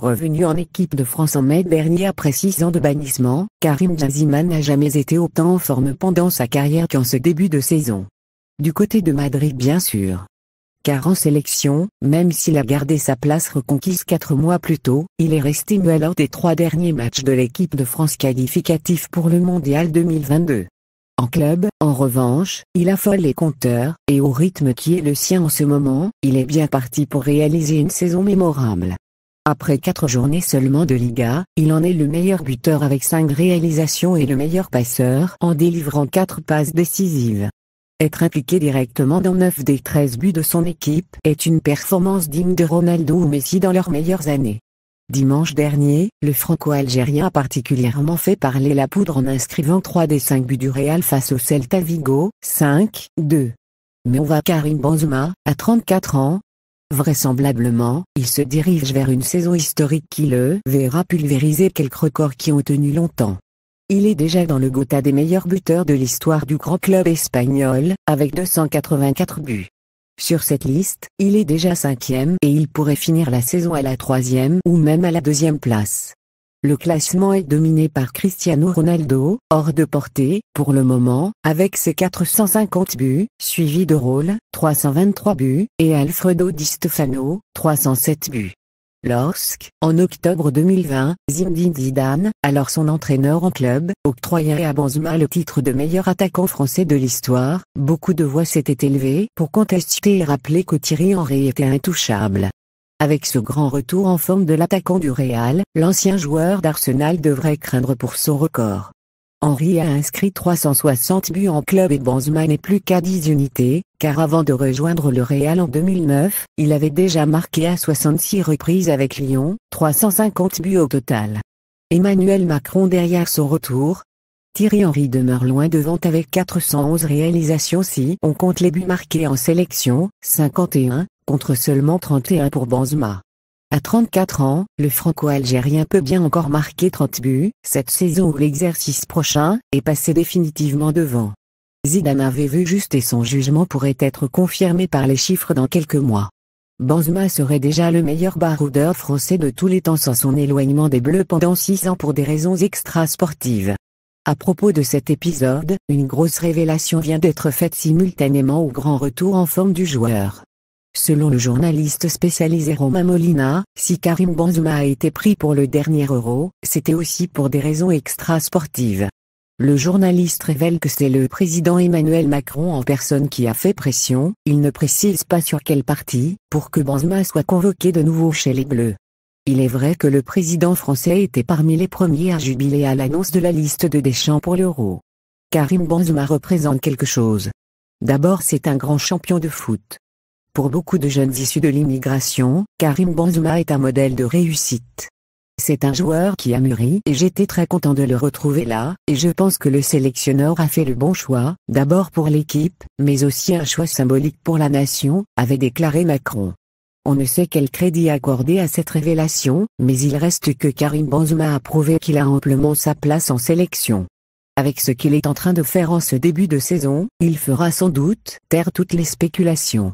Revenu en équipe de France en mai dernier après 6 ans de bannissement, Karim Benzema n'a jamais été autant en forme pendant sa carrière qu'en ce début de saison. Du côté de Madrid bien sûr. Car en sélection, même s'il a gardé sa place reconquise 4 mois plus tôt, il est resté muet lors des 3 derniers matchs de l'équipe de France qualificatifs pour le Mondial 2022. En club, en revanche, il affole les compteurs, et au rythme qui est le sien en ce moment, il est bien parti pour réaliser une saison mémorable. Après 4 journées seulement de Liga, il en est le meilleur buteur avec 5 réalisations et le meilleur passeur en délivrant 4 passes décisives. Être impliqué directement dans 9 des 13 buts de son équipe est une performance digne de Ronaldo ou Messi dans leurs meilleures années. Dimanche dernier, le Franco-Algérien a particulièrement fait parler la poudre en inscrivant 3 des 5 buts du Real face au Celta Vigo, 5-2. Mais on va Karim Benzema, à 34 ans. Vraisemblablement, il se dirige vers une saison historique qui le verra pulvériser quelques records qui ont tenu longtemps. Il est déjà dans le Gotha des meilleurs buteurs de l'histoire du grand club espagnol, avec 284 buts. Sur cette liste, il est déjà 5e et il pourrait finir la saison à la 3e ou même à la 2e place. Le classement est dominé par Cristiano Ronaldo, hors de portée, pour le moment, avec ses 450 buts, suivi de Raúl, 323 buts, et Alfredo Di Stefano, 307 buts. Lorsque, en octobre 2020, Zinedine Zidane, alors son entraîneur en club, octroyait à Benzema le titre de meilleur attaquant français de l'histoire, beaucoup de voix s'étaient élevées pour contester et rappeler que Thierry Henry était intouchable. Avec ce grand retour en forme de l'attaquant du Real, l'ancien joueur d'Arsenal devrait craindre pour son record. Henry a inscrit 360 buts en club et Benzema n'est plus qu'à 10 unités, car avant de rejoindre le Real en 2009, il avait déjà marqué à 66 reprises avec Lyon, 350 buts au total. Emmanuel Macron derrière son retour. Thierry Henry demeure loin devant avec 411 réalisations si on compte les buts marqués en sélection, 51, contre seulement 31 pour Benzema. À 34 ans, le Franco-Algérien peut bien encore marquer 30 buts, cette saison ou l'exercice prochain, et passer définitivement devant. Zidane avait vu juste et son jugement pourrait être confirmé par les chiffres dans quelques mois. Benzema serait déjà le meilleur baroudeur français de tous les temps sans son éloignement des Bleus pendant 6 ans pour des raisons extra-sportives. À propos de cet épisode, une grosse révélation vient d'être faite simultanément au grand retour en forme du joueur. Selon le journaliste spécialisé Romain Molina, si Karim Benzema a été pris pour le dernier Euro, c'était aussi pour des raisons extra-sportives. Le journaliste révèle que c'est le président Emmanuel Macron en personne qui a fait pression, il ne précise pas sur quelle partie, pour que Benzema soit convoqué de nouveau chez les Bleus. Il est vrai que le président français était parmi les premiers à jubiler à l'annonce de la liste de Deschamps pour l'Euro. Karim Benzema représente quelque chose. D'abord, c'est un grand champion de foot. Pour beaucoup de jeunes issus de l'immigration, Karim Benzema est un modèle de réussite. C'est un joueur qui a mûri et j'étais très content de le retrouver là, et je pense que le sélectionneur a fait le bon choix, d'abord pour l'équipe, mais aussi un choix symbolique pour la nation, avait déclaré Macron. On ne sait quel crédit accorder à cette révélation, mais il reste que Karim Benzema a prouvé qu'il a amplement sa place en sélection. Avec ce qu'il est en train de faire en ce début de saison, il fera sans doute taire toutes les spéculations.